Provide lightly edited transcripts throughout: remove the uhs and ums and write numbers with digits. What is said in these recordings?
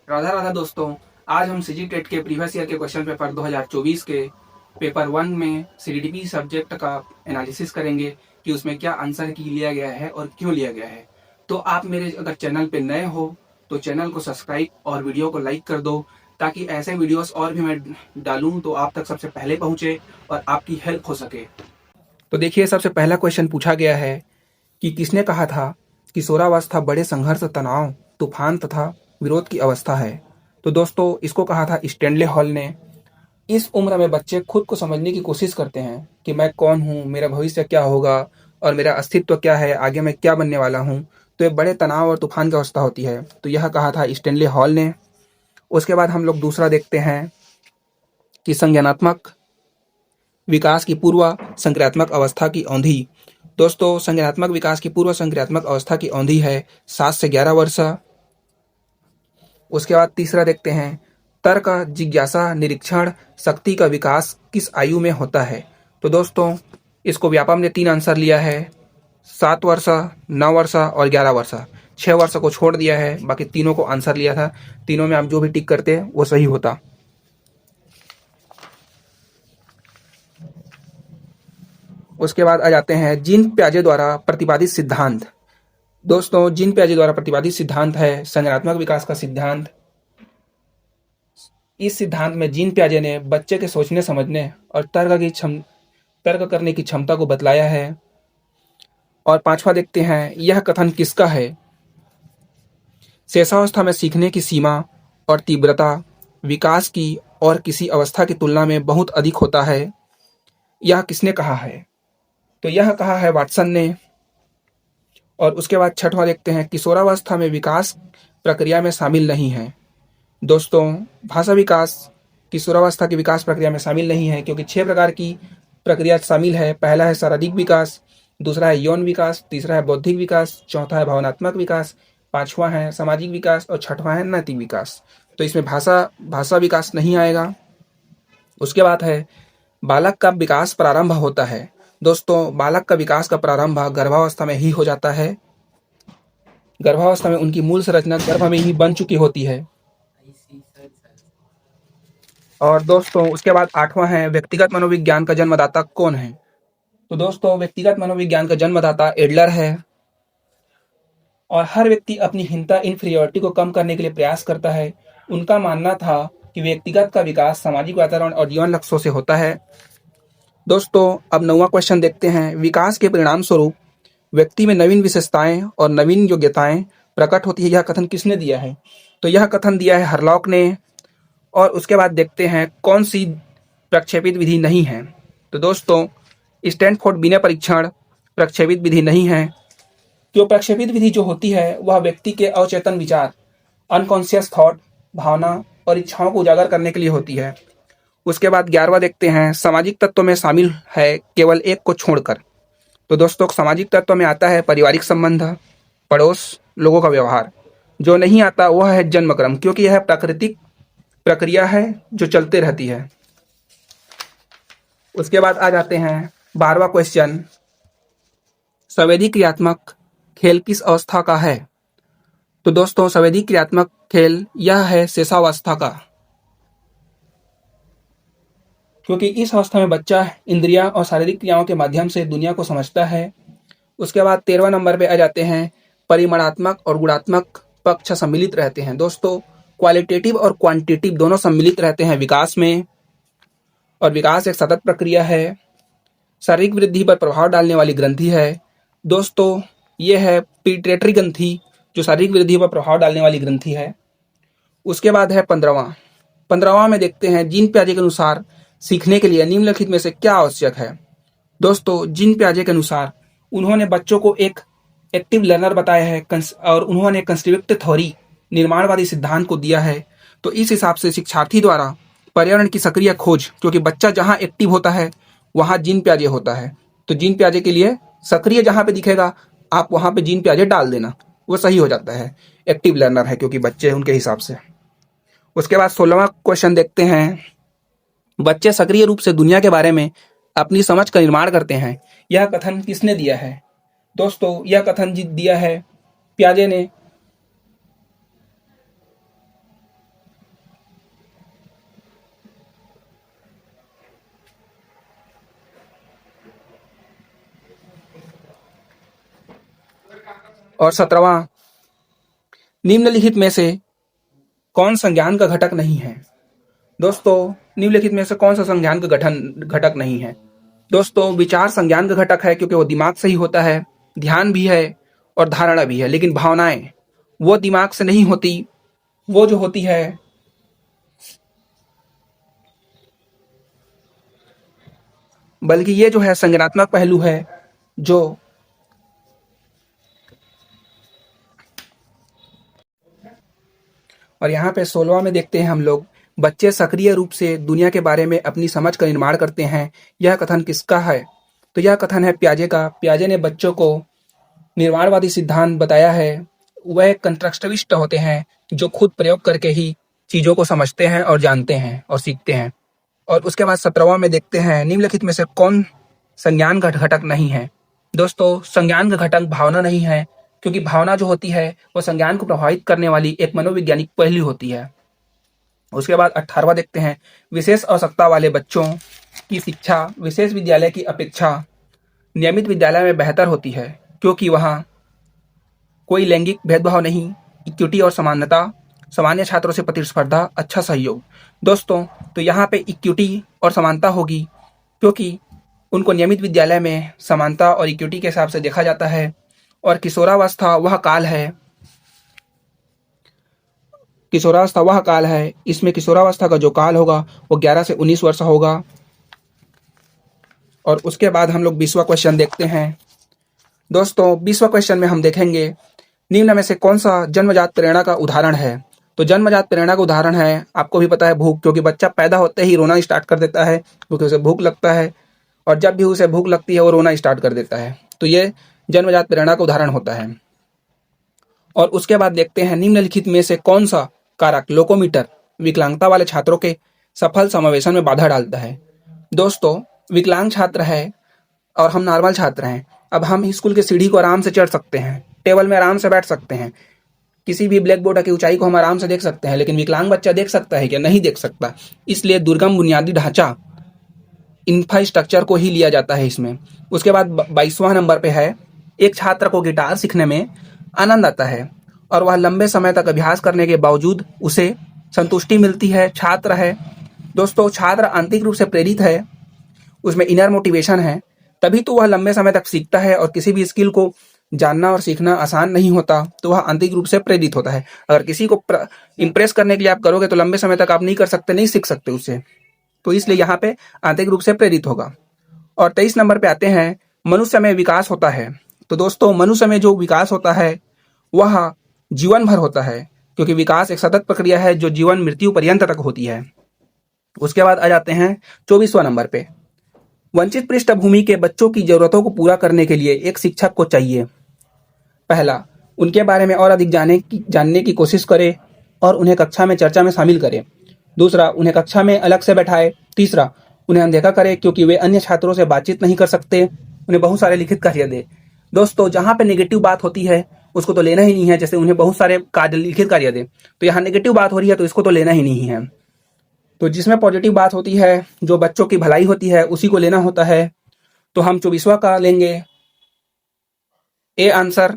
राधा राधा दोस्तों। आज हम सीजी टेट के प्रीवियस ईयर के क्वेश्चन पेपर 2024 के पेपर 1 में सीडीडीपी सब्जेक्ट का एनालिसिस करेंगे कि उसमें क्या आंसर की लिया गया है और क्यों लिया गया है। तो आप मेरे अगर चैनल पे नए हो तो चैनल को सब्सक्राइब और वीडियो को लाइक कर दो, ताकि ऐसे वीडियोस और भी मैं डालूं तो आप तक सबसे पहले पहुंचे और आपकी हेल्प हो सके। तो देखिए, सबसे पहला क्वेश्चन पूछा गया है कि किसने कहा था कि किशोरावस्था बड़े संघर्ष, तनाव, तूफान तथा विरोध की अवस्था है। तो दोस्तों, इसको कहा था स्टैनले हॉल ने। इस उम्र में बच्चे खुद को समझने की कोशिश करते हैं कि मैं कौन हूँ, मेरा भविष्य क्या होगा और मेरा अस्तित्व क्या है, आगे मैं क्या बनने वाला हूँ। तो ये बड़े तनाव और तूफान की अवस्था होती है। तो यह कहा था स्टैनले हॉल ने। उसके बाद हम लोग दूसरा देखते हैं कि संज्ञानात्मक विकास की पूर्व संक्रियात्मक अवस्था की अवधि। दोस्तों, संज्ञानात्मक विकास की पूर्व संक्रियात्मक अवस्था की अवधि है 7 से 11 वर्ष। उसके बाद तीसरा देखते हैं, तर्क, जिज्ञासा, निरीक्षण शक्ति का विकास किस आयु में होता है। तो दोस्तों, इसको व्यापम ने 3 आंसर लिया है, 7 वर्ष, 9 वर्ष और 11 वर्ष। 6 वर्ष को छोड़ दिया है, बाकी तीनों को आंसर लिया था। तीनों में आप जो भी टिक करते वो सही होता। उसके बाद आ जाते हैं जीन प्याजे द्वारा प्रतिपादित सिद्धांत। दोस्तों, जीन प्याजे द्वारा प्रतिपादित सिद्धांत है संज्ञानात्मक विकास का सिद्धांत। इस सिद्धांत में जीन प्याजे ने बच्चे के सोचने समझने और तर्क करने की क्षमता को बतलाया है। और पांचवा देखते हैं, यह कथन किसका है। शेषावस्था में सीखने की सीमा और तीव्रता विकास की और किसी अवस्था की तुलना में बहुत अधिक होता है। यह किसने कहा है। तो यह कहा है वाटसन ने। और उसके बाद छठवां देखते हैं, किशोरावस्था में विकास प्रक्रिया में शामिल नहीं है। दोस्तों, भाषा विकास किशोरावस्था की विकास प्रक्रिया में शामिल नहीं है, क्योंकि 6 प्रकार की प्रक्रिया शामिल है। पहला है शारीरिक विकास, दूसरा है यौन विकास, तीसरा है बौद्धिक विकास, चौथा है भावनात्मक विकास, पांचवा है सामाजिक विकास और छठवां है नैतिक विकास। तो इसमें भाषा विकास नहीं आएगा। उसके बाद है बालक का विकास प्रारंभ होता है। दोस्तों, बालक का विकास का प्रारंभ गर्भावस्था में ही हो जाता है। गर्भावस्था में उनकी मूल संरचना गर्भ में ही बन चुकी होती है। और दोस्तों, उसके बाद 8वां है व्यक्तिगत मनोविज्ञान का जन्मदाता कौन है। तो दोस्तों, व्यक्तिगत मनोविज्ञान का जन्मदाता एडलर है। और हर व्यक्ति अपनी हीनता, इन्फीरियोरिटी को कम करने के लिए प्रयास करता है। उनका मानना था कि व्यक्तिगत का विकास सामाजिक वातावरण और जीवन लक्ष्यों से होता है। दोस्तों, अब 9वां क्वेश्चन देखते हैं, विकास के परिणाम स्वरूप व्यक्ति में नवीन विशेषताएं और नवीन योग्यताएं प्रकट होती है। यह कथन किसने दिया है। तो यह कथन दिया है हरलॉक ने। और उसके बाद देखते हैं कौन सी प्रक्षेपित विधि नहीं है। तो दोस्तों, स्टैनफोर्ड बिना परीक्षण प्रक्षेपित विधि नहीं है। क्यों। प्रक्षेपित विधि जो होती है वह व्यक्ति के अवचेतन विचार, अनकॉन्शियस थॉट, भावना और इच्छाओं को उजागर करने के लिए होती है। उसके बाद 11वां देखते हैं, सामाजिक तत्व में शामिल है केवल एक को छोड़कर। तो दोस्तों, सामाजिक तत्व में आता है पारिवारिक संबंध, पड़ोस, लोगों का व्यवहार। जो नहीं आता वह है जन्मक्रम, क्योंकि यह प्राकृतिक प्रक्रिया है जो चलते रहती है। उसके बाद आ जाते हैं 12वां क्वेश्चन, संवेदी क्रियात्मक खेल किस अवस्था का है। तो दोस्तों, संवेदी क्रियात्मक खेल यह है शेषावस्था का, क्योंकि इस अवस्था में बच्चा इंद्रियां और शारीरिक क्रियाओं के माध्यम से दुनिया को समझता है। उसके बाद 13वां नंबर पे आ जाते हैं, परिमाणात्मक और गुणात्मक पक्ष सम्मिलित रहते हैं। दोस्तों, क्वालिटेटिव और क्वांटिटेटिव दोनों सम्मिलित रहते हैं विकास में। और विकास एक सतत प्रक्रिया है। शारीरिक वृद्धि पर प्रभाव डालने वाली ग्रंथि है। दोस्तों, ये है पीट्रेटरी ग्रंथि, जो शारीरिक वृद्धि पर प्रभाव डालने वाली ग्रंथि है। उसके बाद है 15वां में देखते हैं, जीन प्याजे के अनुसार सीखने के लिए निम्नलिखित में से क्या आवश्यक है। दोस्तों, जीन प्याजे के अनुसार उन्होंने बच्चों को एक एक्टिव लर्नर बताया है और उन्होंने कंस्ट्रक्टिव थ्योरी, निर्माणवादी सिद्धांत को दिया है। तो इस हिसाब से शिक्षार्थी द्वारा पर्यावरण की सक्रिय खोज, क्योंकि बच्चा जहां एक्टिव होता है वहां जीन प्याजे होता है। तो जीन प्याजे के लिए सक्रिय जहां पे दिखेगा आप वहां पे जीन प्याजे डाल देना, वो सही हो जाता है। एक्टिव लर्नर है क्योंकि बच्चे उनके हिसाब से। उसके बाद 16वां क्वेश्चन देखते हैं, बच्चे सक्रिय रूप से दुनिया के बारे में अपनी समझ का निर्माण करते हैं। यह कथन किसने दिया है। दोस्तों, यह कथन दिया है प्याजे ने। और 17वां, निम्नलिखित में से कौन संज्ञान का घटक नहीं है? दोस्तों, निम्नलिखित में से कौन सा संज्ञान का घटक नहीं है? दोस्तों, विचार संज्ञान का घटक है क्योंकि वो दिमाग से ही होता है, ध्यान भी है और धारणा भी है, लेकिन भावनाएं वो दिमाग से नहीं होती, वो जो होती है बल्कि ये जो है संज्ञानात्मक पहलू है जो और यहाँ पे 16वां में देखते हैं हम लोग, बच्चे सक्रिय रूप से दुनिया के बारे में अपनी समझ का निर्माण करते हैं। यह कथन किसका है? तो यह कथन है पियाजे का। पियाजे ने बच्चों को निर्माणवादी सिद्धांत बताया है। वह कंस्ट्रक्टिविस्ट होते हैं जो खुद प्रयोग करके ही चीजों को समझते हैं और जानते हैं और सीखते हैं। और उसके बाद 17वां में देखते हैं, निम्नलिखित में से कौन संज्ञान का घटक नहीं है? दोस्तों, संज्ञान का घटक भावना नहीं है, क्योंकि भावना जो होती है वो संज्ञान को प्रभावित करने वाली एक मनोवैज्ञानिक पहलू होती है। उसके बाद 18वां देखते हैं, विशेष आवश्यकता वाले बच्चों की शिक्षा विशेष विद्यालय की अपेक्षा नियमित विद्यालय में बेहतर होती है, क्योंकि वहाँ कोई लैंगिक भेदभाव नहीं, इक्विटी और समानता, सामान्य छात्रों से प्रतिस्पर्धा, अच्छा सहयोग। दोस्तों, तो यहाँ पे इक्विटी और समानता होगी, क्योंकि उनको नियमित विद्यालय में समानता और इक्विटी के हिसाब से देखा जाता है। और किशोरावस्था वह काल है, इसमें किशोरावस्था का जो काल होगा वो 11 से 19 वर्ष होगा। और उसके बाद हम लोग 20वां क्वेश्चन देखते हैं। दोस्तों, 20वां क्वेश्चन में हम देखेंगे, निम्न में से कौन सा जन्मजात प्रेरणा का उदाहरण है? तो जन्मजात प्रेरणा का उदाहरण है, आपको भी पता है, भूख, क्योंकि बच्चा पैदा होते ही रोना स्टार्ट कर देता है क्योंकि उसे भूख लगता है, और जब भी उसे भूख लगती है वो रोना स्टार्ट कर देता है। तो ये जन्मजात प्रेरणा का उदाहरण होता है। और उसके बाद देखते हैं, निम्नलिखित में से कौन सा कारक लोकोमीटर विकलांगता वाले छात्रों के सफल समावेशन में बाधा डालता है? दोस्तों, विकलांग छात्र है और हम नॉर्मल छात्र हैं। अब हम स्कूल की सीढ़ी को आराम से चढ़ सकते हैं, टेबल में आराम से बैठ सकते हैं, किसी भी ब्लैक बोर्ड की ऊंचाई को हम आराम से देख सकते हैं, लेकिन विकलांग बच्चा देख सकता है क्या? नहीं देख सकता। इसलिए दुर्गम बुनियादी ढांचा, इंफ्रास्ट्रक्चर को ही लिया जाता है इसमें। उसके बाद 22वां नंबर पे है, एक छात्र को गिटार सीखने में आनंद आता है और वह लंबे समय तक अभ्यास करने के बावजूद उसे संतुष्टि मिलती है। छात्र है, दोस्तों, छात्र आंतरिक रूप से प्रेरित है, उसमें इनर मोटिवेशन है, तभी तो वह लंबे समय तक सीखता है। और किसी भी स्किल को जानना और सीखना आसान नहीं होता, तो वह आंतरिक रूप से प्रेरित होता है। अगर किसी को इंप्रेस करने के लिए आप करोगे तो लंबे समय तक आप नहीं कर सकते, नहीं सीख सकते उससे, तो इसलिए यहाँ पे आंतरिक रूप से प्रेरित होगा। और 23 नंबर पे आते हैं, मनुष्य में विकास होता है। तो दोस्तों, मनुष्य में जो विकास होता है वह जीवन भर होता है, क्योंकि विकास एक सतत प्रक्रिया है जो जीवन मृत्यु पर्यंत तक होती है। उसके बाद आ जाते हैं 24वां नंबर पे, वंचित पृष्ठभूमि के बच्चों की जरूरतों को पूरा करने के लिए एक शिक्षक को चाहिए। पहला, उनके बारे में और अधिक जानने की कोशिश करें और उन्हें कक्षा में चर्चा में शामिल करें। दूसरा, उन्हें कक्षा में अलग से बैठाए। तीसरा, उन्हें अनदेखा करे क्योंकि वे अन्य छात्रों से बातचीत नहीं कर सकते। उन्हें बहुत सारे लिखित कार्य दे। दोस्तों, जहाँ पे नेगेटिव बात होती है उसको तो लेना ही नहीं है, जैसे उन्हें बहुत सारे लिखित कार्य दे, तो यहाँ नेगेटिव बात हो रही है तो इसको तो लेना ही नहीं है। तो जिसमें पॉजिटिव बात होती है, जो बच्चों की भलाई होती है, उसी को लेना होता है। तो हम 24वां का लेंगे ए आंसर,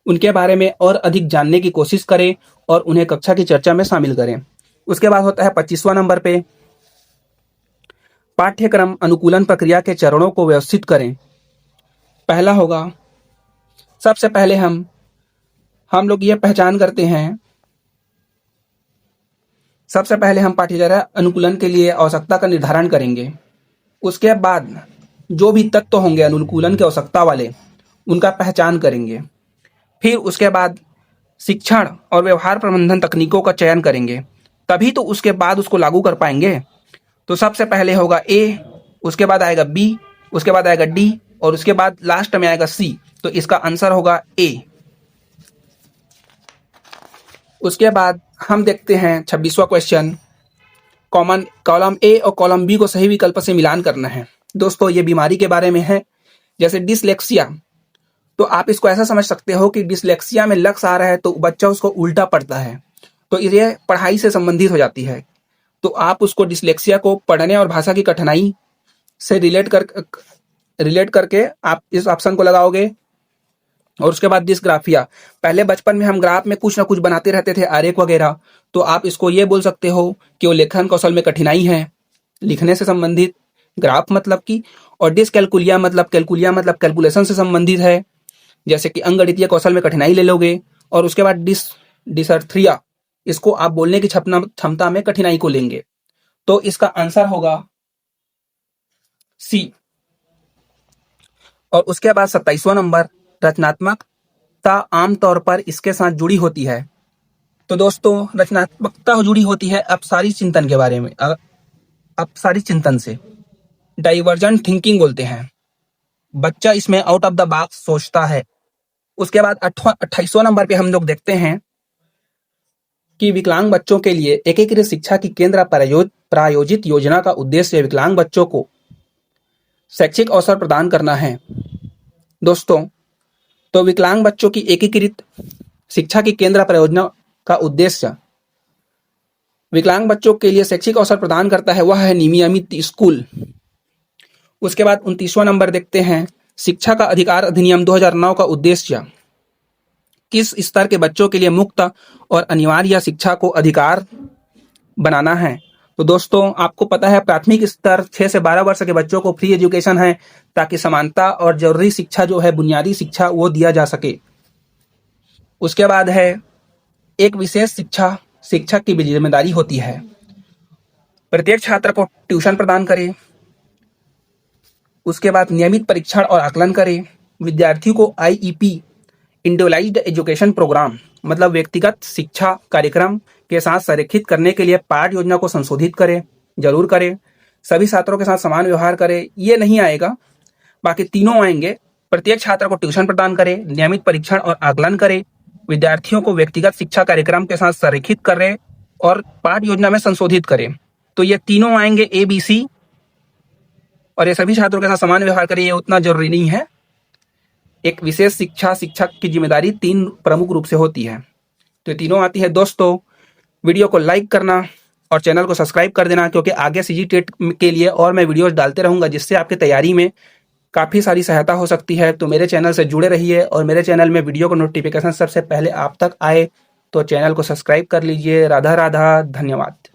उनके बारे में और अधिक जानने की कोशिश करें और उन्हें कक्षा की चर्चा में शामिल करें। उसके बाद होता है 25वां नंबर पे, पाठ्यक्रम अनुकूलन प्रक्रिया के चरणों को व्यवस्थित करें। पहला होगा, सबसे पहले हम लोग ये पहचान करते हैं, सबसे पहले हम पाठ्यचर्या अनुकूलन के लिए आवश्यकता का निर्धारण करेंगे। उसके बाद जो भी तत्व होंगे अनुकूलन की आवश्यकता वाले, उनका पहचान करेंगे। फिर उसके बाद शिक्षण और व्यवहार प्रबंधन तकनीकों का चयन करेंगे, तभी तो उसके बाद उसको लागू कर पाएंगे। तो सबसे पहले होगा ए, उसके बाद आएगा बी, उसके बाद आएगा डी और उसके बाद लास्ट में आएगा सी। तो इसका आंसर होगा ए। उसके बाद हम देखते हैं 26वां क्वेश्चन, कॉलम ए और कॉलम बी को सही विकल्प से मिलान करना है। दोस्तों, ये बीमारी के बारे में है, जैसे डिसलेक्सिया। तो आप इसको ऐसा समझ सकते हो कि डिसलेक्सिया में लक्ष्य आ रहा है तो बच्चा उसको उल्टा पढ़ता है, तो ये पढ़ाई से संबंधित हो जाती है। तो आप उसको डिसलेक्सिया को पढ़ने और भाषा की कठिनाई से रिलेट करके आप इस ऑप्शन को लगाओगे और उसके बाद डिस्ग्राफिया। पहले बचपन में हम ग्राफ में कुछ ना कुछ बनाते रहते थे, आरेख वगैरह, तो आप इसको ये बोल सकते हो कि वो लेखन कौशल में कठिनाई है, लिखने से संबंधित, ग्राफ मतलब की। और डिसकैलकुलिया मतलब कैलकुलेशन से संबंधित है, जैसे कि अंकगणितीय कौशल में कठिनाई ले लोगे। और उसके बाद डिसर्थ्रिया, इसको आप बोलने की क्षमता में कठिनाई को लेंगे। तो इसका आंसर होगा सी। और उसके बाद 27वां नंबर, रचनात्मकता आमतौर पर इसके साथ जुड़ी होती है। तो दोस्तों रचनात्मकता जुड़ी होती है अपसारी चिंतन के बारे में, अपसारी चिंतन से, डाइवर्जेंट थिंकिंग बोलते हैं। बच्चा इसमें आउट ऑफ द बॉक्स सोचता है। उसके बाद 28वां नंबर पे हम लोग देखते हैं कि विकलांग बच्चों के लिए एकीकृत शिक्षा की केंद्र प्रायोजित योजना का उद्देश्य विकलांग बच्चों को शैक्षिक अवसर प्रदान करना है। दोस्तों, तो विकलांग बच्चों की एकीकृत शिक्षा की केंद्र परियोजना का उद्देश्य विकलांग बच्चों के लिए शैक्षिक अवसर प्रदान करता है, वह है नियमित स्कूल। उसके बाद 29वां नंबर देखते हैं, शिक्षा का अधिकार अधिनियम 2009 का उद्देश्य किस स्तर के बच्चों के लिए मुक्त और अनिवार्य शिक्षा को अधिकार बनाना है। तो दोस्तों आपको पता है प्राथमिक स्तर 6 से 12 वर्ष के बच्चों को फ्री एजुकेशन है, ताकि समानता और जरूरी शिक्षा जो है, बुनियादी शिक्षा, वो दिया जा सके। उसके बाद है एक विशेष शिक्षक की जिम्मेदारी होती है प्रत्येक छात्र को ट्यूशन प्रदान करे। उसके बाद नियमित परीक्षण और आकलन करे। विद्यार्थियों को आईईपी इंडिविजुअलाइज्ड एजुकेशन प्रोग्राम मतलब व्यक्तिगत शिक्षा कार्यक्रम के साथ संरेखित करने के लिए पाठ योजना को संशोधित करे, जरूर करे। सभी छात्रों के साथ समान व्यवहार करे, ये नहीं आएगा, बाकी तीनों आएंगे। प्रत्येक छात्र को ट्यूशन प्रदान करे, नियमित परीक्षण और आकलन करे, विद्यार्थियों को व्यक्तिगत शिक्षा कार्यक्रम के साथ संरेखित करे और पाठ योजना में संशोधित करे। तो ये तीनों आएंगे ABC। और ये सभी छात्रों के साथ समान व्यवहार करे, ये उतना जरूरी नहीं है। एक विशेष शिक्षक की जिम्मेदारी 3 प्रमुख रूप से होती है, तो तीनों आती है। दोस्तों वीडियो को लाइक करना और चैनल को सब्सक्राइब कर देना, क्योंकि आगे CGTET के लिए और मैं वीडियोस डालते रहूंगा, जिससे आपकी तैयारी में काफ़ी सारी सहायता हो सकती है। तो मेरे चैनल से जुड़े रहिए और मेरे चैनल में वीडियो को नोटिफिकेशन सबसे पहले आप तक आए, तो चैनल को सब्सक्राइब कर लीजिए। राधा राधा, धन्यवाद।